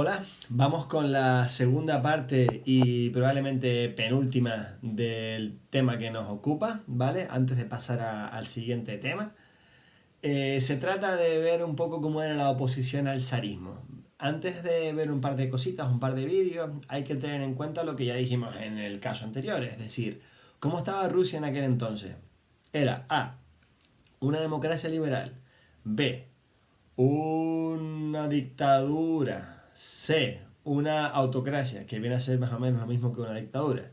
Hola, vamos con la segunda parte y probablemente penúltima del tema que nos ocupa, ¿vale? Antes de pasar al siguiente tema. Se trata de ver un poco cómo era la oposición al zarismo. Antes de ver un par de cositas, un par de vídeos, hay que tener en cuenta lo que ya dijimos en el caso anterior, es decir, cómo estaba Rusia en aquel entonces. Era A, una democracia liberal; B, una dictadura; C, una autocracia, que viene a ser más o menos lo mismo que una dictadura.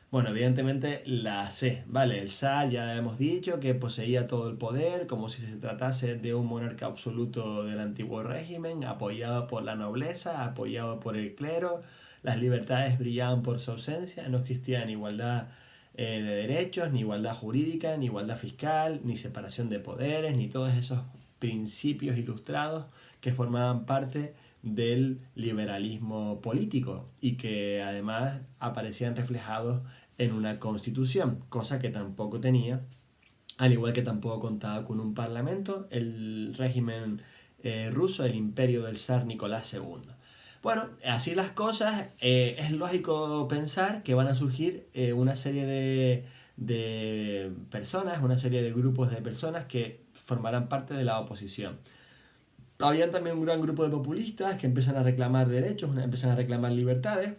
Bueno, evidentemente la C, ¿vale? El zar ya hemos dicho que poseía todo el poder, como si se tratase de un monarca absoluto del antiguo régimen, apoyado por la nobleza, apoyado por el clero. Las libertades brillaban por su ausencia, no existía ni igualdad de derechos, ni igualdad jurídica, ni igualdad fiscal, ni separación de poderes, ni todos esos principios ilustrados que formaban parte del liberalismo político y que además aparecían reflejados en una constitución, cosa que tampoco tenía, al igual que tampoco contaba con un parlamento, el régimen ruso, el imperio del zar Nicolás II. Bueno, así las cosas, es lógico pensar que van a surgir una serie de personas, una serie de grupos de personas que formarán parte de la oposición. Habían también un gran grupo de populistas que empiezan a reclamar derechos, empiezan a reclamar libertades.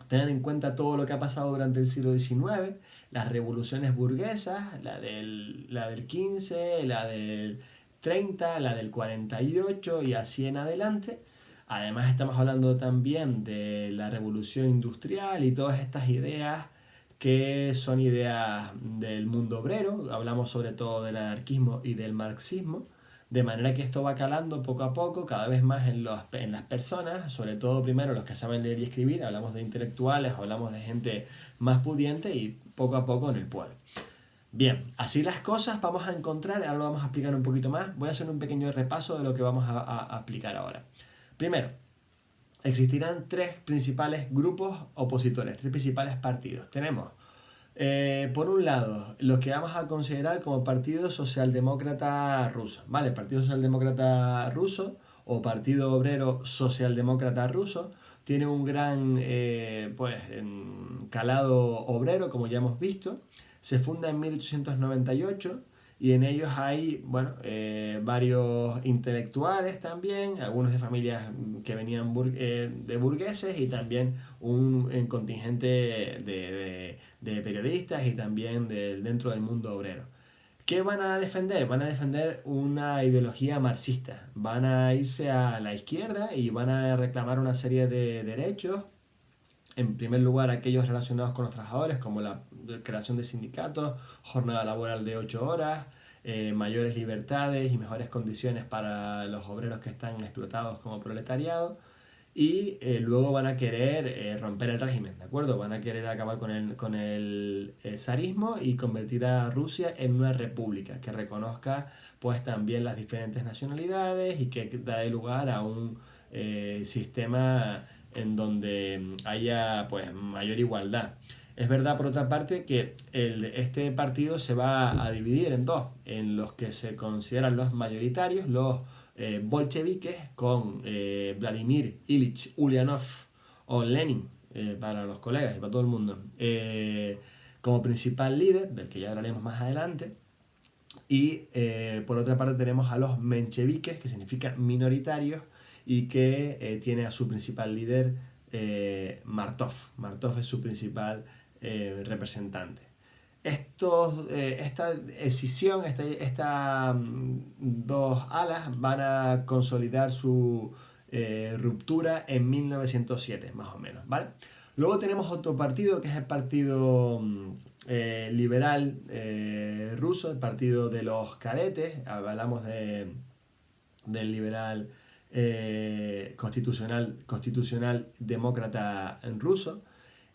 Tener en cuenta todo lo que ha pasado durante el siglo XIX, las revoluciones burguesas, la del 15, la del 30, la del 48 y así en adelante. Además estamos hablando también de la revolución industrial y todas estas ideas que son ideas del mundo obrero. Hablamos sobre todo del anarquismo y del marxismo. De manera que esto va calando poco a poco, cada vez más en las personas, sobre todo primero los que saben leer y escribir, hablamos de intelectuales, hablamos de gente más pudiente y poco a poco en el pueblo. Bien, así las cosas vamos a encontrar, ahora lo vamos a explicar un poquito más, voy a hacer un pequeño repaso de lo que vamos a aplicar ahora. Primero, existirán tres principales grupos opositores, tres principales partidos. Tenemos por un lado, los que vamos a considerar como Partido Socialdemócrata Ruso, ¿vale? Partido Socialdemócrata Ruso o Partido Obrero Socialdemócrata Ruso tiene un gran calado obrero, como ya hemos visto. Se funda en 1898 y en ellos hay, bueno, varios intelectuales también, algunos de familias que venían de burgueses y también un contingente de periodistas y también dentro del mundo obrero. ¿Qué van a defender? Van a defender una ideología marxista. Van a irse a la izquierda y van a reclamar una serie de derechos. En primer lugar, aquellos relacionados con los trabajadores, como la creación de sindicatos, jornada laboral de 8 horas, mayores libertades y mejores condiciones para los obreros que están explotados como proletariado. Y luego van a querer romper el régimen, ¿de acuerdo? Van a querer acabar con el zarismo y convertir a Rusia en una república que reconozca pues también las diferentes nacionalidades y que da lugar a un sistema en donde haya pues mayor igualdad. Es verdad, por otra parte, que este partido se va a dividir en dos, en los que se consideran los mayoritarios, los bolcheviques, con Vladimir Ilich Ulyanov o Lenin, para los colegas y para todo el mundo, como principal líder, del que ya hablaremos más adelante. Y por otra parte tenemos a los mencheviques, que significa minoritarios, y que tiene a su principal líder Martov. Martov es su principal representante. Esta escisión, dos alas van a consolidar su ruptura en 1907, más o menos, ¿vale? Luego tenemos otro partido que es el partido liberal ruso, el partido de los cadetes. Hablamos del liberal constitucional demócrata ruso.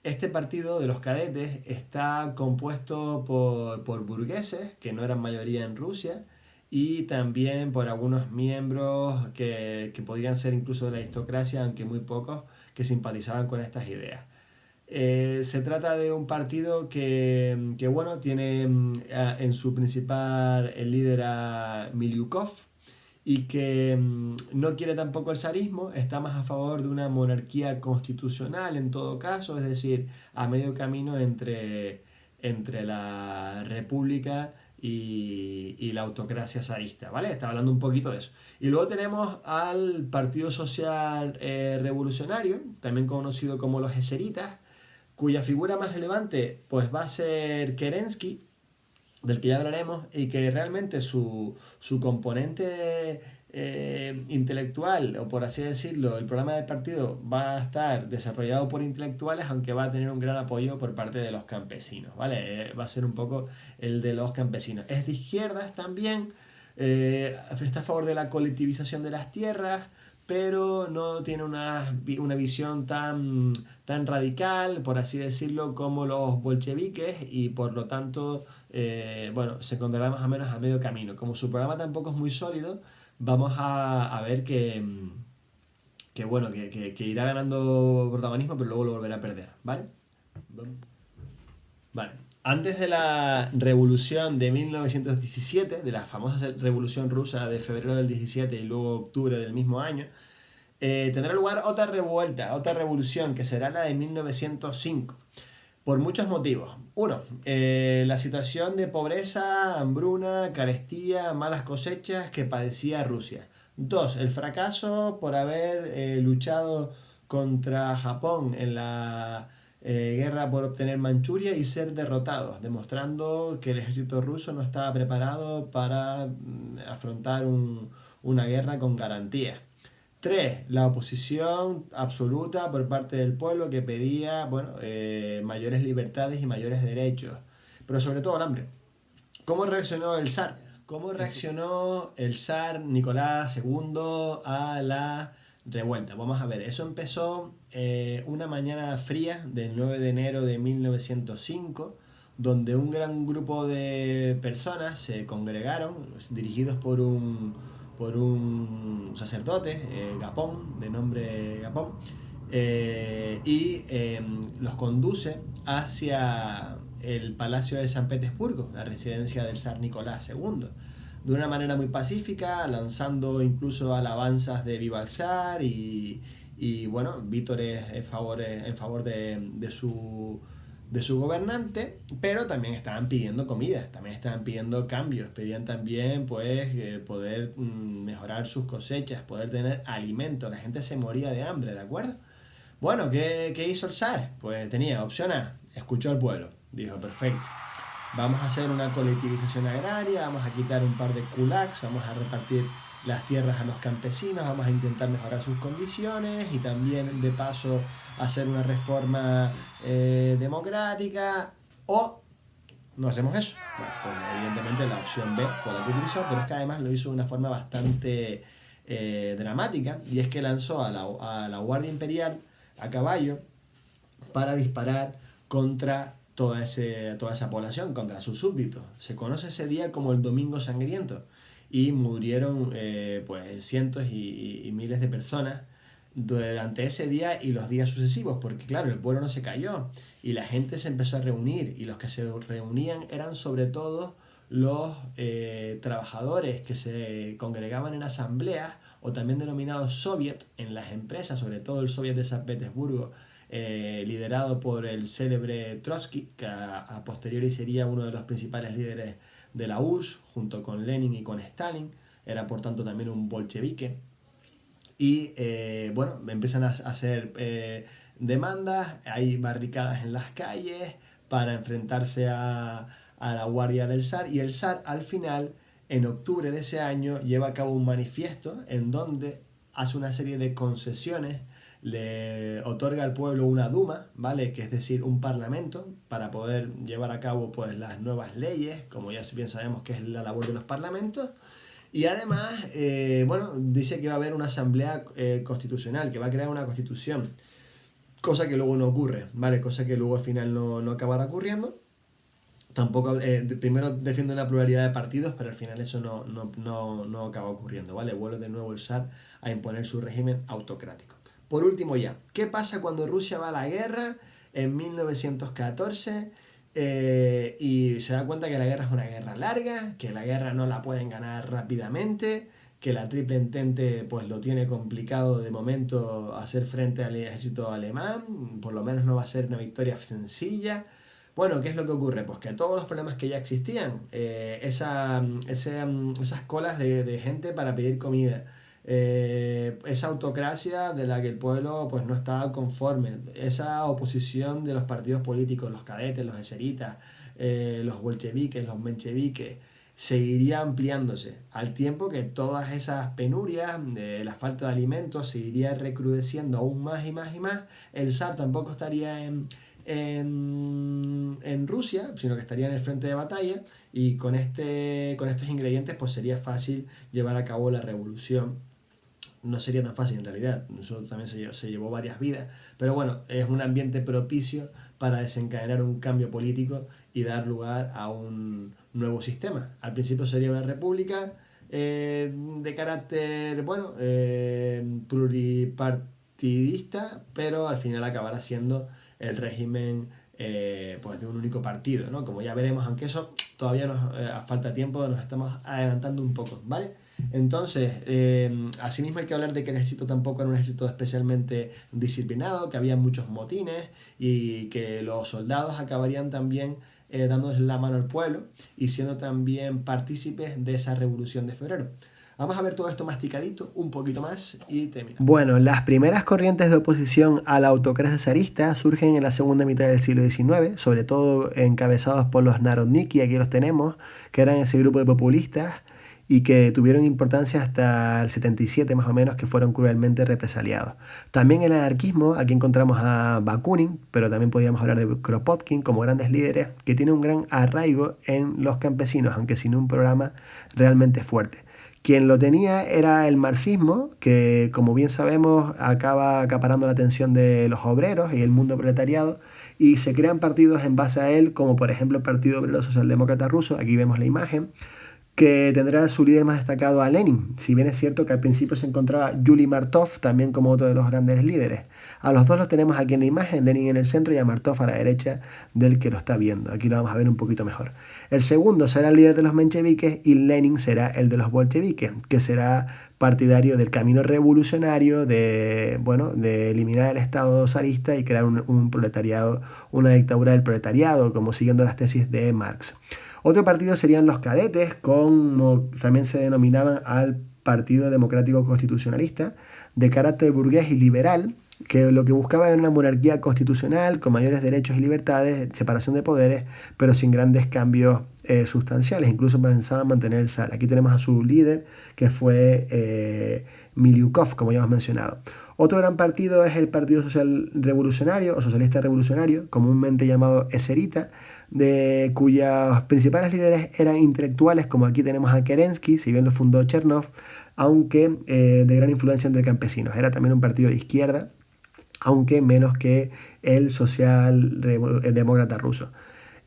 Este partido de los cadetes está compuesto por burgueses, que no eran mayoría en Rusia, y también por algunos miembros que podrían ser incluso de la aristocracia, aunque muy pocos, que simpatizaban con estas ideas. Se trata de un partido que bueno, tiene en su principal el líder a Miliukov, y que no quiere tampoco el zarismo, está más a favor de una monarquía constitucional en todo caso, es decir, a medio camino entre la república y la autocracia zarista, ¿vale? Está hablando un poquito de eso. Y luego tenemos al Partido Social Revolucionario, también conocido como los eseritas, cuya figura más relevante pues va a ser Kerensky, del que ya hablaremos, y que realmente su componente intelectual, o por así decirlo, el programa del partido va a estar desarrollado por intelectuales, aunque va a tener un gran apoyo por parte de los campesinos, ¿vale? Va a ser un poco el de los campesinos. Es de izquierdas también, está a favor de la colectivización de las tierras, pero no tiene una visión tan radical, por así decirlo, como los bolcheviques, y por lo tanto, bueno, se encontrará más o menos a medio camino. Como su programa tampoco es muy sólido, vamos a ver que irá ganando protagonismo, pero luego lo volverá a perder, ¿vale? Vale. Antes de la revolución de 1917, de la famosa revolución rusa de febrero del 17 y luego octubre del mismo año, tendrá lugar otra revuelta, otra revolución, que será la de 1905. Por muchos motivos. Uno, la situación de pobreza, hambruna, carestía, malas cosechas que padecía Rusia. Dos, el fracaso por haber luchado contra Japón en la guerra por obtener Manchuria y ser derrotados, demostrando que el ejército ruso no estaba preparado para afrontar una guerra con garantías. 3. La oposición absoluta por parte del pueblo, que pedía, bueno, mayores libertades y mayores derechos, pero sobre todo el hambre. ¿Cómo reaccionó el zar? ¿Cómo reaccionó el zar Nicolás II a la revuelta? Vamos a ver, eso empezó una mañana fría del 9 de enero de 1905, donde un gran grupo de personas se congregaron, dirigidos por un sacerdote, Gapón, de nombre Gapón, los conduce hacia el Palacio de San Petersburgo, la residencia del zar Nicolás II, de una manera muy pacífica, lanzando incluso alabanzas de Viva el Zar y bueno, vítores en favor de su gobernante, pero también estaban pidiendo comida, también estaban pidiendo cambios, pedían también pues poder mejorar sus cosechas, poder tener alimento. La gente se moría de hambre, ¿de acuerdo? Bueno, ¿qué hizo el zar? Pues tenía opción A, escuchó al pueblo, dijo, perfecto, vamos a hacer una colectivización agraria, vamos a quitar un par de kulaks, vamos a repartir las tierras a los campesinos, vamos a intentar mejorar sus condiciones y también de paso hacer una reforma democrática, o no hacemos eso. Bueno, pues evidentemente la opción B fue la que utilizó, pero es que además lo hizo de una forma bastante dramática, y es que lanzó a la Guardia Imperial a caballo para disparar contra toda esa población, contra sus súbditos. Se conoce ese día como el Domingo Sangriento, y murieron pues cientos y miles de personas durante ese día y los días sucesivos, porque claro, el pueblo no se cayó y la gente se empezó a reunir, y los que se reunían eran sobre todo los trabajadores que se congregaban en asambleas, o también denominados soviet, en las empresas, sobre todo el soviet de San Petersburgo, liderado por el célebre Trotsky, que a posteriori sería uno de los principales líderes de la URSS, junto con Lenin y con Stalin. Era por tanto también un bolchevique. Y bueno, empiezan a hacer demandas, hay barricadas en las calles para enfrentarse a la guardia del zar, y el zar al final, en octubre de ese año, lleva a cabo un manifiesto en donde hace una serie de concesiones, le otorga al pueblo una duma, ¿vale? Que es decir, un parlamento, para poder llevar a cabo pues las nuevas leyes, como ya bien sabemos que es la labor de los parlamentos. Y además, bueno, dice que va a haber una asamblea constitucional, que va a crear una constitución, cosa que luego no ocurre, ¿vale? Cosa que luego al final no acabará ocurriendo. Tampoco, primero defiende la pluralidad de partidos, pero al final eso no acaba ocurriendo, ¿vale? Vuelve de nuevo el zar a imponer su régimen autocrático. Por último ya, ¿qué pasa cuando Rusia va a la guerra en 1914? Y se da cuenta que la guerra es una guerra larga, que la guerra no la pueden ganar rápidamente, que la Triple Entente pues lo tiene complicado de momento hacer frente al ejército alemán, por lo menos no va a ser una victoria sencilla. Bueno, ¿qué es lo que ocurre? Pues que todos los problemas que ya existían, esas colas de gente para pedir comida, esa autocracia de la que el pueblo pues no estaba conforme, esa oposición de los partidos políticos, los cadetes, los eseritas, los bolcheviques, los mencheviques, seguiría ampliándose, al tiempo que todas esas penurias, la falta de alimentos, seguiría recrudeciendo aún más y más y más. El zar tampoco estaría en Rusia, sino que estaría en el frente de batalla, y con estos ingredientes pues sería fácil llevar a cabo la revolución. No sería tan fácil en realidad, eso también se llevó varias vidas, pero bueno, es un ambiente propicio para desencadenar un cambio político y dar lugar a un nuevo sistema. Al principio sería una república de carácter, bueno, pluripartidista, pero al final acabará siendo el régimen pues de un único partido, ¿no? Como ya veremos, aunque eso todavía nos falta tiempo, nos estamos adelantando un poco, ¿vale? Entonces, asimismo hay que hablar de que el ejército tampoco era un ejército especialmente disciplinado, que había muchos motines y que los soldados acabarían también dándoles la mano al pueblo y siendo también partícipes de esa revolución de febrero. Vamos a ver todo esto masticadito, un poquito más y terminamos. Bueno, las primeras corrientes de oposición a la autocracia zarista surgen en la segunda mitad del siglo XIX, sobre todo encabezados por los Narodniki, aquí los tenemos, que eran ese grupo de populistas y que tuvieron importancia hasta el 77 más o menos, que fueron cruelmente represaliados. También el anarquismo, aquí encontramos a Bakunin, pero también podríamos hablar de Kropotkin como grandes líderes que tienen un gran arraigo en los campesinos, aunque sin un programa realmente fuerte. Quien lo tenía era el marxismo, que como bien sabemos acaba acaparando la atención de los obreros y el mundo proletariado, y se crean partidos en base a él, como por ejemplo el Partido Obrero Socialdemócrata Ruso, aquí vemos la imagen, que tendrá su líder más destacado a Lenin, si bien es cierto que al principio se encontraba Yuli Martov también como otro de los grandes líderes. A los dos los tenemos aquí en la imagen, Lenin en el centro y a Martov a la derecha del que lo está viendo. Aquí lo vamos a ver un poquito mejor. El segundo será el líder de los mencheviques y Lenin será el de los bolcheviques, que será partidario del camino revolucionario, de eliminar el Estado zarista y crear un proletariado, una dictadura del proletariado, como siguiendo las tesis de Marx. Otro partido serían los cadetes, como también se denominaban al Partido Democrático Constitucionalista, de carácter burgués y liberal, que lo que buscaba era una monarquía constitucional con mayores derechos y libertades, separación de poderes, pero sin grandes cambios sustanciales. Incluso pensaban mantener el zar. Aquí tenemos a su líder, que fue Miliukov, como ya hemos mencionado. Otro gran partido es el Partido Social Revolucionario o Socialista Revolucionario, comúnmente llamado eserita, de cuyos principales líderes eran intelectuales, como aquí tenemos a Kerensky, si bien lo fundó Chernov, aunque de gran influencia entre campesinos. Era también un partido de izquierda, aunque menos que el socialdemócrata ruso.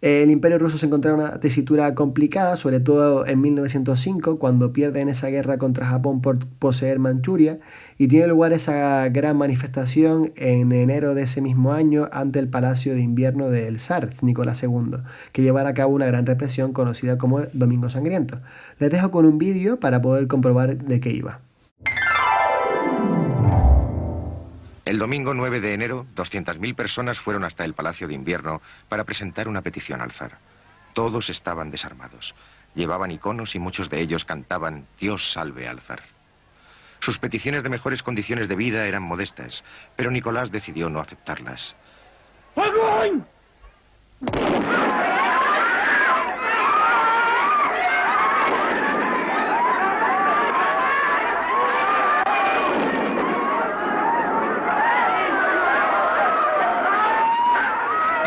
El imperio ruso se encontraba en una tesitura complicada, sobre todo en 1905, cuando pierden esa guerra contra Japón por poseer Manchuria, y tiene lugar esa gran manifestación en enero de ese mismo año ante el Palacio de Invierno del zar Nicolás II, que llevará a cabo una gran represión conocida como Domingo Sangriento. Les dejo con un vídeo para poder comprobar de qué iba. El domingo 9 de enero, 200.000 personas fueron hasta el Palacio de Invierno para presentar una petición al zar. Todos estaban desarmados. Llevaban iconos y muchos de ellos cantaban «Dios salve al zar». Sus peticiones de mejores condiciones de vida eran modestas, pero Nicolás decidió no aceptarlas. ¡Agón!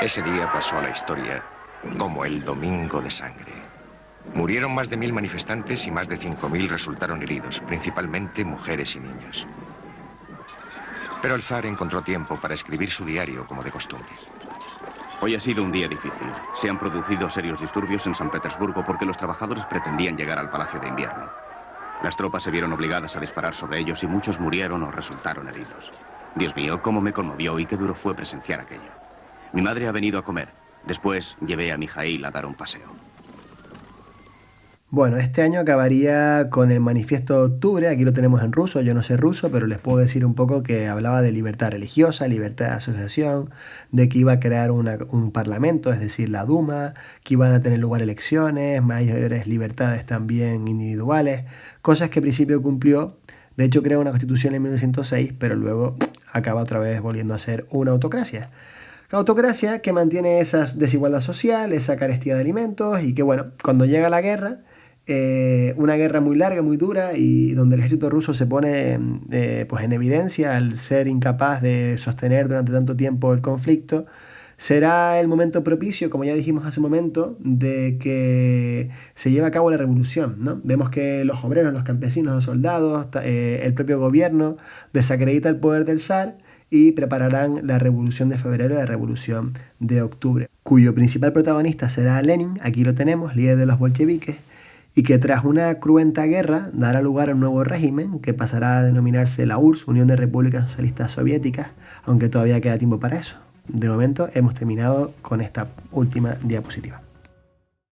Ese día pasó a la historia como el Domingo de Sangre. Murieron más de 1000 manifestantes y más de 5000 resultaron heridos, principalmente mujeres y niños. Pero el zar encontró tiempo para escribir su diario como de costumbre. Hoy ha sido un día difícil. Se han producido serios disturbios en San Petersburgo porque los trabajadores pretendían llegar al Palacio de Invierno. Las tropas se vieron obligadas a disparar sobre ellos y muchos murieron o resultaron heridos. Dios mío, cómo me conmovió y qué duro fue presenciar aquello. Mi madre ha venido a comer. Después llevé a Mijaíl a dar un paseo. Bueno, este año acabaría con el Manifiesto de Octubre, aquí lo tenemos en ruso, yo no sé ruso, pero les puedo decir un poco que hablaba de libertad religiosa, libertad de asociación, de que iba a crear un parlamento, es decir, la Duma, que iban a tener lugar elecciones, mayores libertades también individuales, cosas que al principio cumplió. De hecho, creó una constitución en 1906, pero luego acaba otra vez volviendo a ser una autocracia. Autocracia que mantiene esa desigualdad social, esa carestía de alimentos y que, bueno, cuando llega la guerra, una guerra muy larga, muy dura y donde el ejército ruso se pone pues en evidencia al ser incapaz de sostener durante tanto tiempo el conflicto, será el momento propicio, como ya dijimos hace un momento, de que se lleve a cabo la revolución, ¿no? Vemos que los obreros, los campesinos, los soldados, el propio gobierno desacredita el poder del zar y prepararán la Revolución de Febrero y la Revolución de Octubre, cuyo principal protagonista será Lenin, aquí lo tenemos, líder de los bolcheviques, y que tras una cruenta guerra dará lugar a un nuevo régimen que pasará a denominarse la URSS, Unión de Repúblicas Socialistas Soviéticas, aunque todavía queda tiempo para eso. De momento hemos terminado con esta última diapositiva.